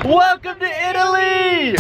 Welcome to Italy!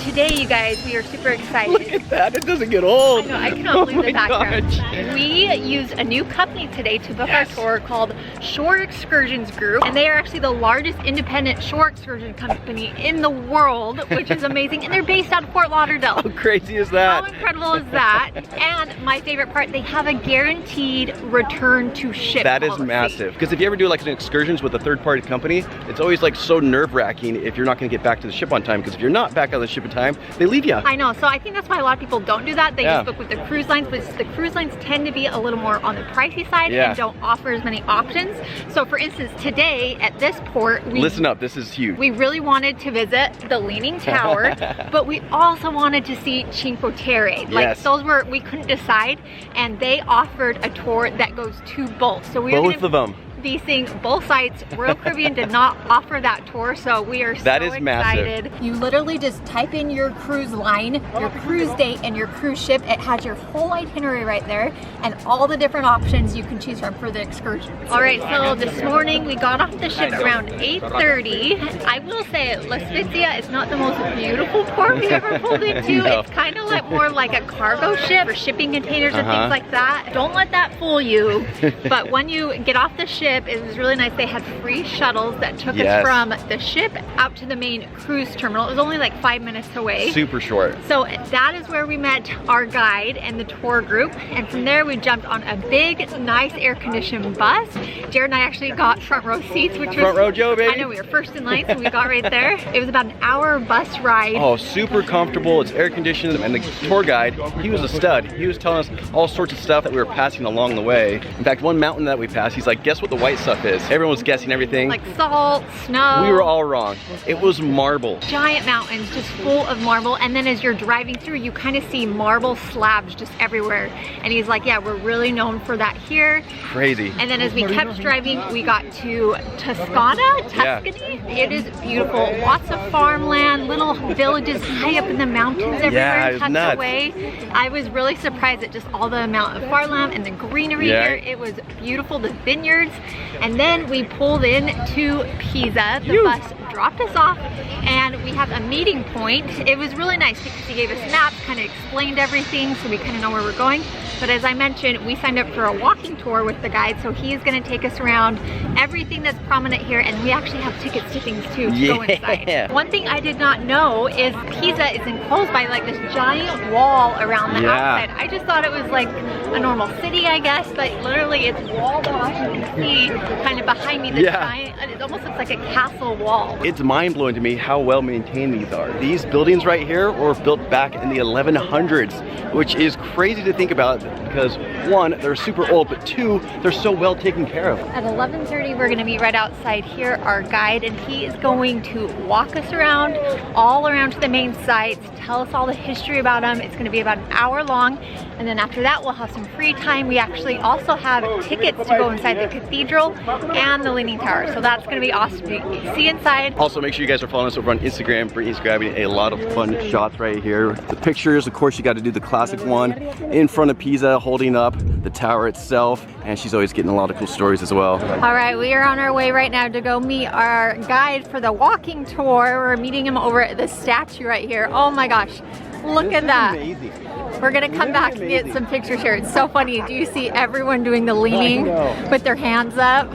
Today, you guys, we are super excited. Look at that, it doesn't get old. I know, I cannot believe the background. Gosh. We use a new company today to book our tour called Shore Excursions Group, and they are actually the largest independent shore excursion company in the world, which is amazing, and they're based out of Fort Lauderdale. How crazy is that? How incredible is that? And my favorite part, they have a guaranteed return to ship That is policy. massive, because if you ever do like an excursions with a third-party company, it's always like so nerve-wracking if you're not going to get back to the ship on time, because if you're not back on the ship in time, they leave you. I know, so I think that's why a lot of people don't do that. They just book with the cruise lines, but the cruise lines tend to be a little more on the pricey side and don't offer as many options. So for instance, today at this port, listen up, this is huge. We really wanted to visit the Leaning Tower, but we also wanted to see Cinque Terre. Like those were, we couldn't decide, and they offered a tour that goes to both. So we were both of them. Be seeing both sites. Royal Caribbean did not offer that tour, so we are so excited. Massive. You literally just type in your cruise line, your cruise date, and your cruise ship. It has your whole itinerary right there and all the different options you can choose from for the excursion. All right, so this morning we got off the ship around 8:30. I will say La Spezia is not the most beautiful port we've ever pulled into. It's kind of like more like a cargo ship or shipping containers and things like that. Don't let that fool you. But when you get off the ship, it was really nice. They had free shuttles that took us from the ship out to the main cruise terminal. It was only like 5 minutes away. Super short. So that is where we met our guide and the tour group. And from there we jumped on a big, nice air-conditioned bus. Jared and I actually got front row seats, which was front row Joe, baby. I know, we were first in line, so we got right there. It was about an hour bus ride. Oh, super comfortable. It's air conditioned, and the tour guide, he was a stud. He was telling us all sorts of stuff that we were passing along the way. In fact, one mountain that we passed, he's like, guess what the white stuff is? Everyone was guessing everything. Like salt, snow. We were all wrong. It was marble. Giant mountains just full of marble, and then as you're driving through, you kind of see marble slabs just everywhere. And he's like, yeah, we're really known for that here. Crazy. And then as we kept driving, we got to Tuscany. It is beautiful. Lots of farmland, little villages high up in the mountains everywhere, tucked away. I was really surprised at just all the amount of farmland and the greenery here. It was beautiful, the vineyards. And then we pulled in to Pisa. The bus dropped us off, and we have a meeting point. It was really nice because he gave us maps, kind of explained everything, so we kind of know where we're going. But as I mentioned, we signed up for a walking tour with the guide, so he's going to take us around everything that's prominent here, and we actually have tickets to things too to go inside. One thing I did not know is Pisa is enclosed by like this giant wall around the outside. I just thought it was like a normal city, I guess, but literally it's walled off. You can see kind of behind me the giant, it almost looks like a castle wall. It's mind-blowing to me how well maintained these are. These buildings right here were built back in the 1100s, which is crazy to think about because one, they're super old, but two, they're so well taken care of. At 11:30, we're gonna meet right outside here, our guide, and he is going to walk us around, all around to the main sites, tell us all the history about them. It's gonna be about an hour long, and then after that, we'll have some free time. We actually also have tickets to go inside the cathedral and the Leaning Tower, so that's gonna be awesome to see inside. Also, make sure you guys are following us over on Instagram. Brittany's grabbing a lot of fun shots right here. The pictures, of course, you got to do the classic one in front of Pisa, holding up the tower itself, and she's always getting a lot of cool stories as well. All right, we are on our way right now to go meet our guide for the walking tour. We're meeting him over at the statue right here. Oh my gosh, look at that. Amazing. We're gonna come back and get some pictures here. It's so funny. Do you see everyone doing the leaning with their hands up?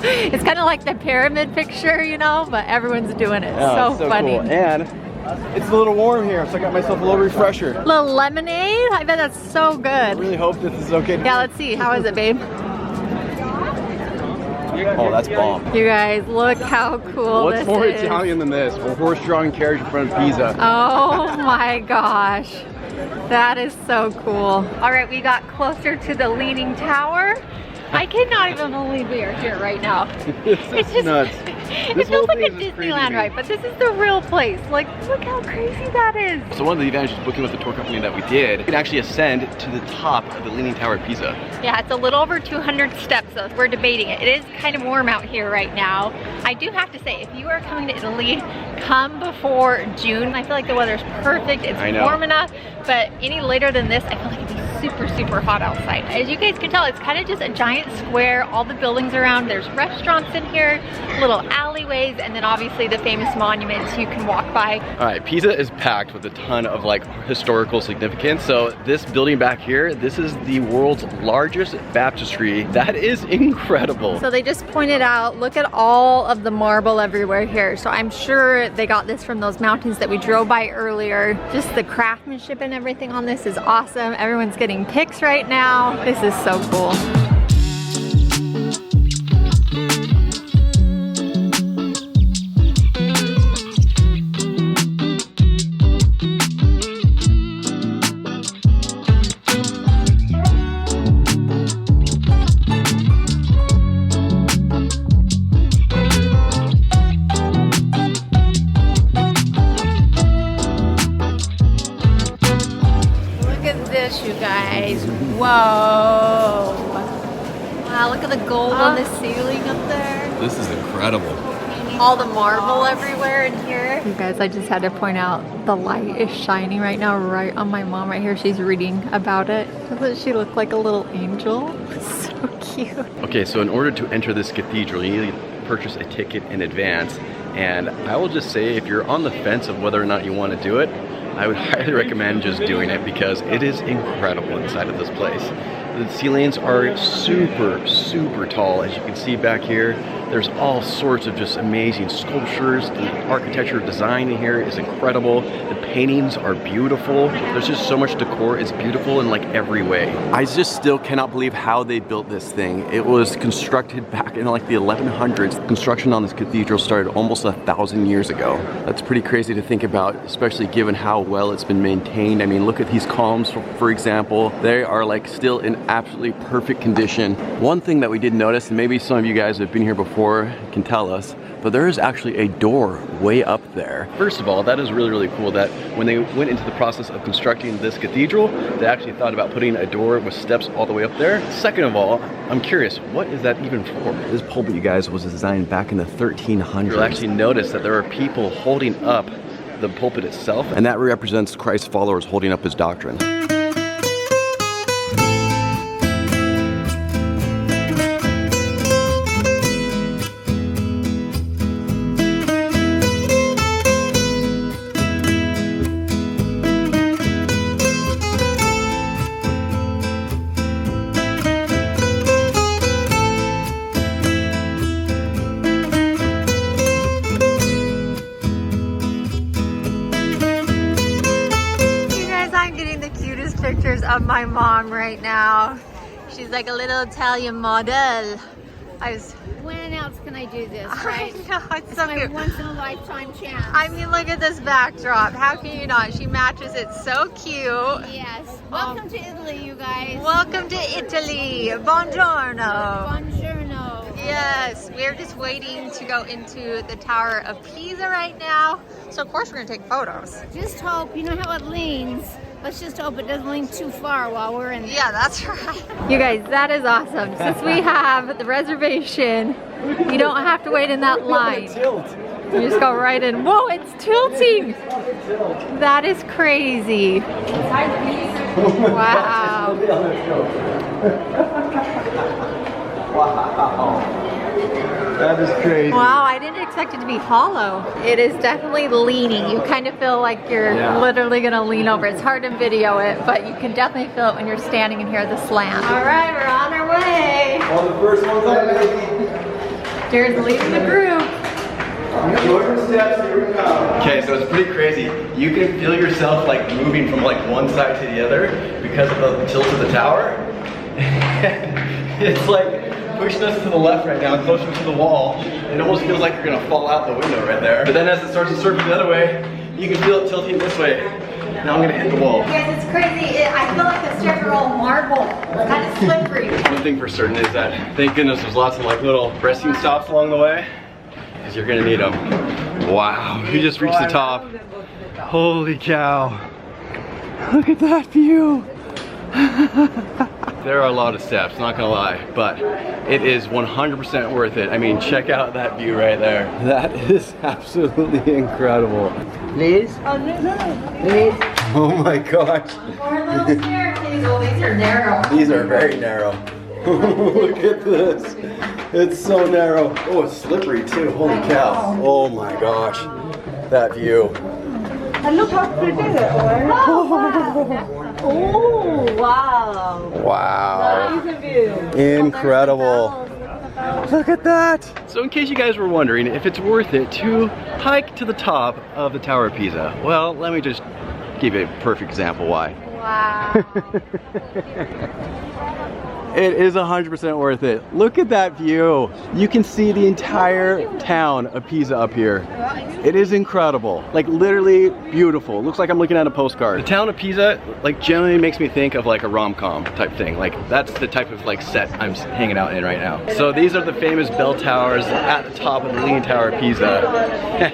It's kind of like the pyramid picture, you know, but everyone's doing it. So funny. Cool. And it's a little warm here, so I got myself a little refresher. Little lemonade? I bet that's so good. I really hope this is okay. Yeah, let's see. How is it, babe? Oh, that's bomb. You guys, look how cool this is. What's more Italian than this? A horse-drawn carriage in front of Pisa. Oh my gosh. That is so cool. All right, we got closer to the Leaning Tower. I cannot even believe we are here right now. It's just nuts. It feels like a Disneyland ride, but this is the real place. Like, look how crazy that is. So one of the advantages of booking with the tour company that we did, you can actually ascend to the top of the Leaning Tower of Pisa. Yeah, it's a little over 200 steps, so we're debating it. It is kind of warm out here right now. I do have to say, if you are coming to Italy, come before June. I feel like the weather's perfect. It's warm enough, but any later than this, I feel like it'd be super, super hot outside. As you guys can tell, it's kind of just a giant square, all the buildings around. There's restaurants in here, little alleyways, and then obviously the famous monuments you can walk by. All right, Pisa is packed with a ton of like historical significance. So this building back here, this is the world's largest baptistry. That is incredible. So they just pointed out, look at all of the marble everywhere here. So I'm sure they got this from those mountains that we drove by earlier. Just the craftsmanship and everything on this is awesome. Everyone's getting pics right now. This is so cool. You guys, whoa! Wow, look at the gold on the ceiling up there. This is incredible. All the marble everywhere in here. You guys, I just had to point out the light is shining right now, right on my mom right here. She's reading about it. Doesn't she look like a little angel? So cute. Okay, so in order to enter this cathedral, you need to purchase a ticket in advance. And I will just say, if you're on the fence of whether or not you want to do it, I would highly recommend just doing it because it is incredible inside of this place. The ceilings are super, super tall. As you can see back here, there's all sorts of just amazing sculptures. The architecture design in here is incredible. The paintings are beautiful. There's just so much decor. It's beautiful in like every way. I just still cannot believe how they built this thing. It was constructed back in like the 1100s. Construction on this cathedral started almost 1,000 years ago. That's pretty crazy to think about, especially given how well it's been maintained. I mean, look at these columns, for example. They are like still in absolutely perfect condition. One thing that we did notice, and maybe some of you guys have been here before can tell us, but there is actually a door way up there. First of all, that is really, really cool that when they went into the process of constructing this cathedral, they actually thought about putting a door with steps all the way up there. Second of all, I'm curious, what is that even for? This pulpit, you guys, was designed back in the 1300s. You'll actually notice that there are people holding up the pulpit itself, and that represents Christ's followers holding up his doctrine. Pictures of my mom right now. She's like a little Italian model. When else can I do this, right? I know, it's so my cute. once in a lifetime chance. I mean, look at this backdrop. How can you not? She matches it so cute. Yes. Welcome to Italy, you guys. Welcome to Italy. Buongiorno. Buongiorno. Yes, we're just waiting to go into the Tower of Pisa right now. So of course we're gonna take photos. Just hope, you know how it leans. Let's just hope it doesn't lean too far while we're in there. Yeah, that's right. You guys, that is awesome. Since we have the reservation, you don't have to wait in that line. You just go right in. Whoa, it's tilting. That is crazy. Wow. Wow. That is crazy. Wow, I didn't expect it to be hollow. It is definitely leaning. You kind of feel like you're literally gonna lean over. It's hard to video it, but you can definitely feel it when you're standing and hear the slant. All right, we're on our way. All the first ones I made. Jared's leading the group. Okay, so it's pretty crazy. You can feel yourself like moving from like one side to the other because of the tilt of the tower. It's like pushing us to the left right now, closer to the wall. It almost feels like you're gonna fall out the window right there. But then as it starts to circle the other way, you can feel it tilting this way. Now I'm gonna hit the wall. Yes, it's crazy. I feel like the stairs are all marble. It's kind of slippery. One thing for certain is that, thank goodness, there's lots of like little resting stops along the way, because you're gonna need them. Wow, we just reached the top. Holy cow. Look at that view. There are a lot of steps, not gonna lie, but it is 100% worth it. I mean, check out that view right there. That is absolutely incredible. Please? Please? Oh my gosh. More little staircases. Oh, these are narrow. These are very narrow. Look at this. It's so narrow. Oh, it's slippery too. Holy cow. Oh my gosh. That view. And look how pretty they are. Oh, wow. Wow. Nice view. Incredible. Look at that. So in case you guys were wondering if it's worth it to hike to the top of the Tower of Pisa, well, let me just give you a perfect example why. Wow. It is 100% worth it. Look at that view. You can see the entire town of Pisa up here. It is incredible. Like literally beautiful. It looks like I'm looking at a postcard. The town of Pisa like generally makes me think of like a rom-com type thing. Like that's the type of like set I'm hanging out in right now. So these are the famous bell towers at the top of the Leaning Tower of Pisa.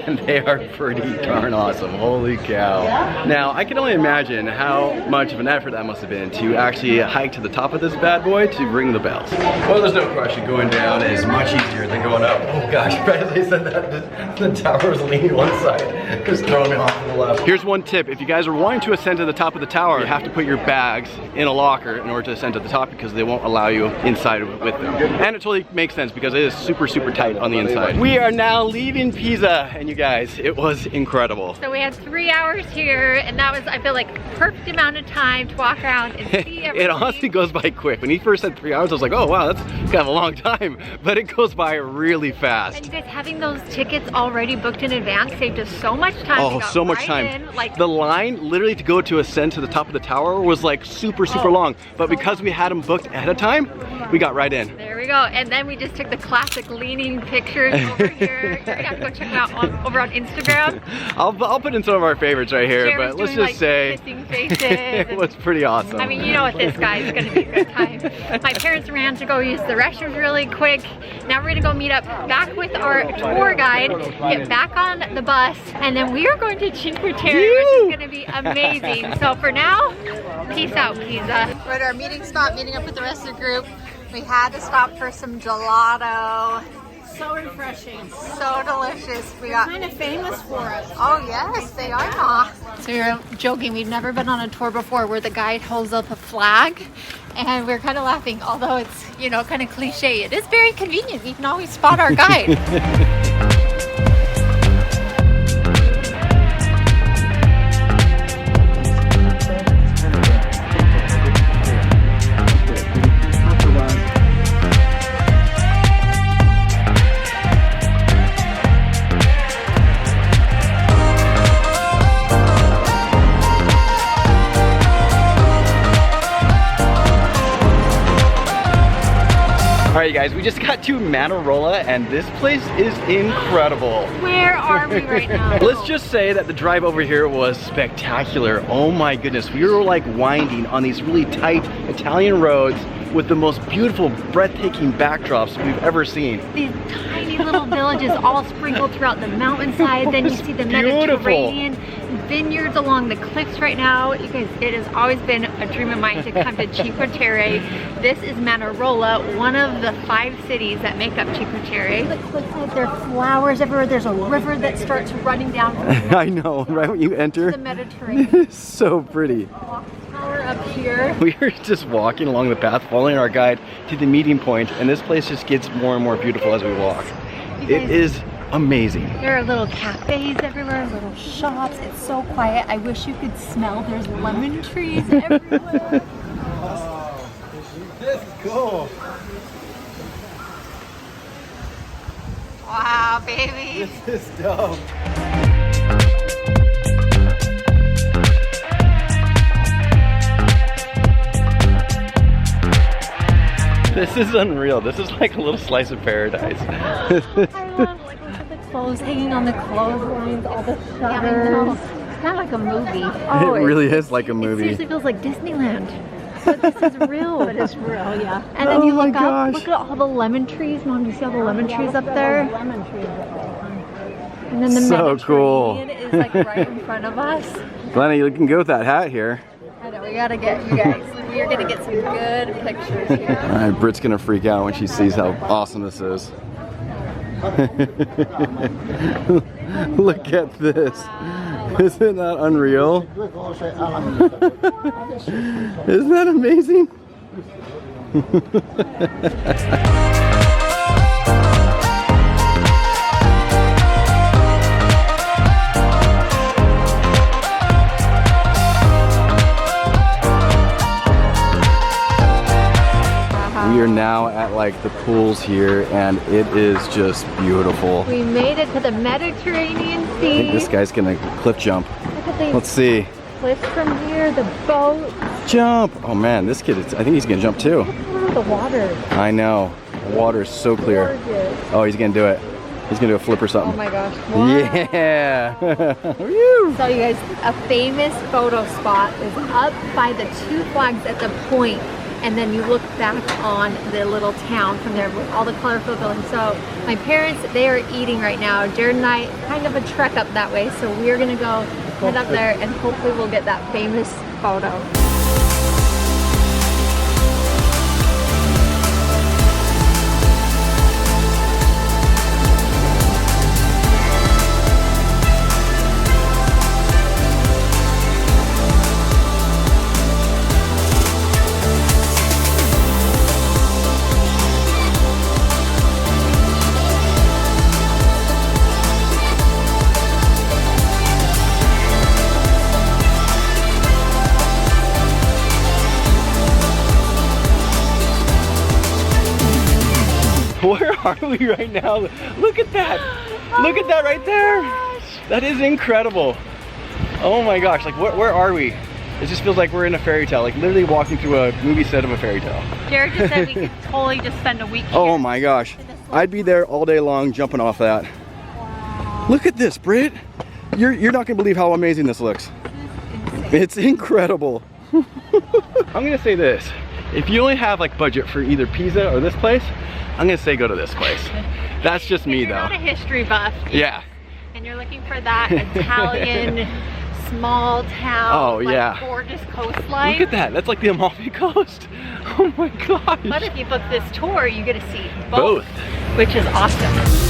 And they are pretty darn awesome. Holy cow. Now I can only imagine how much of an effort that must have been to actually hike to the top of this bad boy to ring the bells. Well, there's no question going down is much easier than going up. Oh gosh, as I said that, the tower is leaning one side. Just throwing me off to the left. Here's one tip. If you guys are wanting to ascend to the top of the tower, you have to put your bags in a locker in order to ascend to the top because they won't allow you inside with them. And it totally makes sense because it is super, super tight on the inside. We are now leaving Pisa, and you guys, it was incredible. So we had 3 hours here, and that was, I feel like, a perfect amount of time to walk around and see everything. It honestly goes by quick. When he first said 3 hours, I was like, oh wow, that's kind of a long time, but it goes by really fast. And you guys, having those tickets already booked in advance saved us so much time. Oh, so much time. Like the line literally to go to ascend to the top of the tower was like super, super long, but because we had them booked ahead of time, we got right in. There we go. And then we just took the classic leaning pictures over here. You're gonna have to go check them out over on Instagram. I'll put in some of our favorites right here, Jeremy's but let's doing, just say kissing faces. it was pretty awesome. I mean, you know what this guy is gonna be a good time. My parents ran to go use the restrooms really quick. Now we're gonna go meet up back with our tour guide, get back on the bus, and then we are going to Cinque Terre, which is gonna be amazing. So for now, peace out, Pisa. We're at our meeting spot, meeting up with the rest of the group. We had to stop for some gelato. So refreshing. So delicious. We got Kind of famous for it. Oh yes, they are. So you're joking, we've never been on a tour before where the guide holds up a flag, and we're kind of laughing, although it's, you know, kind of cliche. It is very convenient. We can always spot our guide. Alright guys, we just got to Manarola and this place is incredible. Where are we right now? Let's just say that the drive over here was spectacular. Oh my goodness, we were like winding on these really tight Italian roads with the most beautiful, breathtaking backdrops we've ever seen. These tiny little villages all sprinkled throughout the mountainside. Then you see the Mediterranean vineyards along the cliffs right now. You guys, it has always been a dream of mine to come to Cinque Terre. This is Manarola, one of the 5 cities that make up Cinque Terre. The cliffside, there are flowers everywhere. There's a river that starts running down from the I know, right when you enter? the Mediterranean. It's so pretty. Tower up here. We were just walking along the path, following our guide to the meeting point, and this place just gets more and more beautiful as we walk. It is amazing. There are little cafes everywhere, little shops. It's so quiet. I wish you could smell. There's lemon trees everywhere. Wow, this is cool. Wow, baby. This is dope. This is unreal. This is like a little slice of paradise. I love, like, look at the clothes hanging on the clotheslines, all the shutters. It's kind of like a movie. It really is like a movie. It seriously feels like Disneyland. but this is real. But it's real, yeah. And then you Oh my look up, gosh. look at all the lemon trees. Mom, do you see all the lemon trees up there? Lemon trees. And then the So cool. Mediterranean is like right in front of us. Glenna, you can go with that hat here. I know, we gotta get, you guys, we are gonna get some good pictures here. All right, Britt's gonna freak out when she sees how awesome this is. Look at this. Isn't that unreal? Isn't that amazing? We are now at like the pools here and it is just beautiful. We made it to the Mediterranean I Sea. think this guy's gonna cliff jump. Look at these Let's see. cliffs from here, the boat. Jump! Oh man, this kid, I think he's gonna jump too. Look at the water. I know. The water is so clear. Gorgeous. Oh, he's gonna do it. He's gonna do a flip or Oh something. my gosh. Wow. Yeah! Woo! So you guys, a famous photo spot is up by the two flags at the point, and then you look back on the little town from there with all the colorful buildings. So my parents, they are eating right now. Jared and I, kind of a trek up that way, so we're gonna go head up there and hopefully we'll get that famous photo. Where are we right now? Look at that! Look at that right there! That is incredible! Oh my gosh, like where are we? It just feels like we're in a fairy tale, like literally walking through a movie set of a fairy tale. Jared just said we could totally just spend a week here. Oh my gosh. I'd be there all day long jumping off that. Wow. Look at this, Britt! You're not gonna believe how amazing this looks. It's incredible. I'm gonna say this. If you only have like budget for either Pisa or this place, I'm gonna say go to this place. That's just me You're though. not a history buff. Yeah. And you're looking for that Italian small town, Oh, like, yeah. gorgeous coastline. Look at that. That's like the Amalfi Coast. Oh my gosh. But if you book this tour, you get to see Both. which is awesome.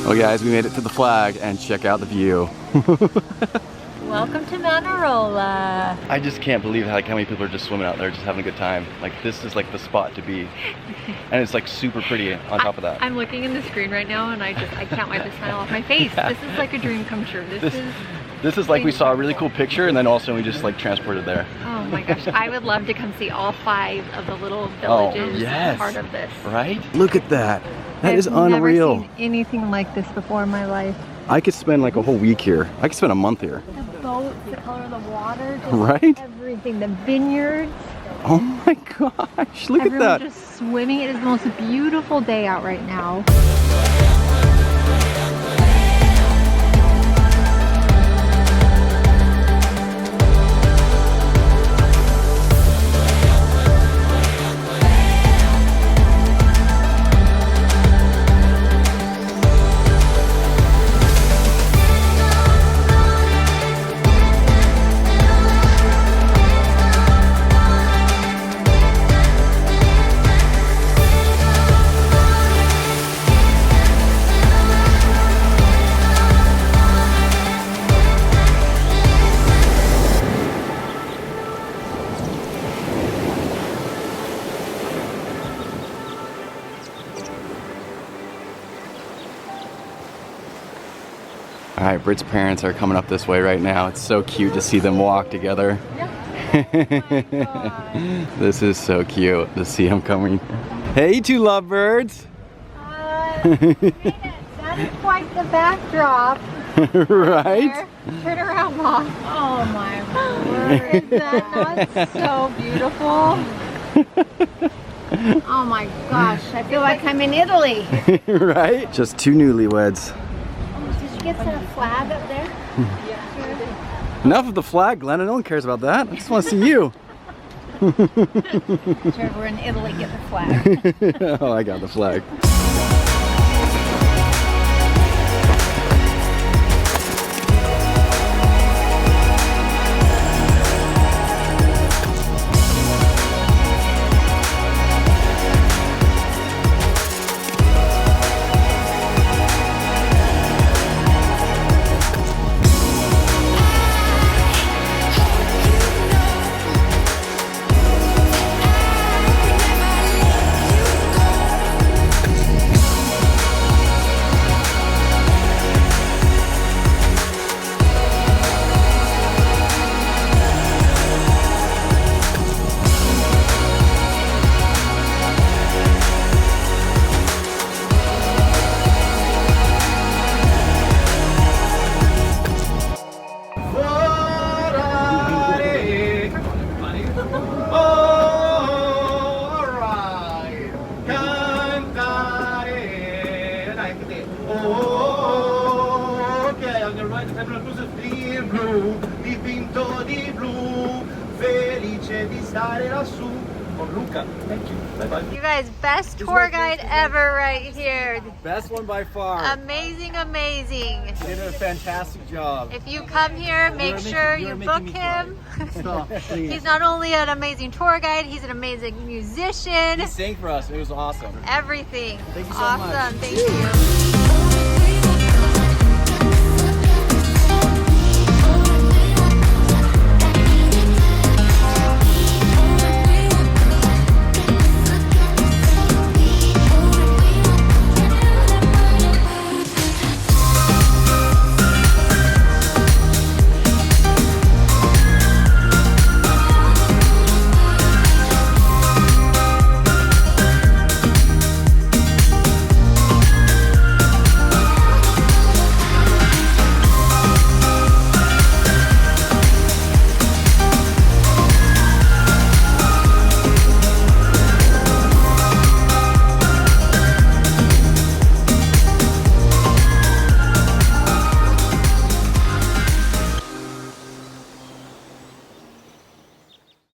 Well guys, we made it to the flag and check out the view. Welcome to Manarola. I just can't believe how many people are just swimming out there just having a good time. Like this is like the spot to be. And it's like super pretty on top of that. I'm looking in the screen right now and I can't wipe the smile off my face. This is like a dream come true. This is like we saw a really cool picture and then also we just like transported there. Oh my gosh, I would love to come see all 5 of the little villages yes. part of this. Right? Look at that. That is I've unreal. never seen anything like this before in my life. I could spend like a whole week here. I could spend a month here. The boats, the color of the water, just Right? everything. The vineyards. Oh my gosh, look Everyone at that. just swimming. It is the most beautiful day out right now. right, Britt's parents are coming up this way right now. It's so cute to see them walk together. This is so cute to see them coming. Hey, you two lovebirds. That is quite the backdrop. Right? Turn around, Mom. Oh my word. Is that not so beautiful? Oh my gosh, I feel like I'm in Italy. Right? Just two newlyweds. Did you get that flag up there? Enough of the flag, Glenna. No one cares about that. I just want to see you. Sure, we're in Italy, get the flag. Oh, I got the flag. You guys, best tour guide ever right here. Best one by far. Amazing, amazing. You did a fantastic job. If you come here, make sure you book him. Stop, please. He's not only an amazing tour guide, he's an amazing musician. He sang for us. It was awesome. Everything. Thank you so awesome. much. Thank you.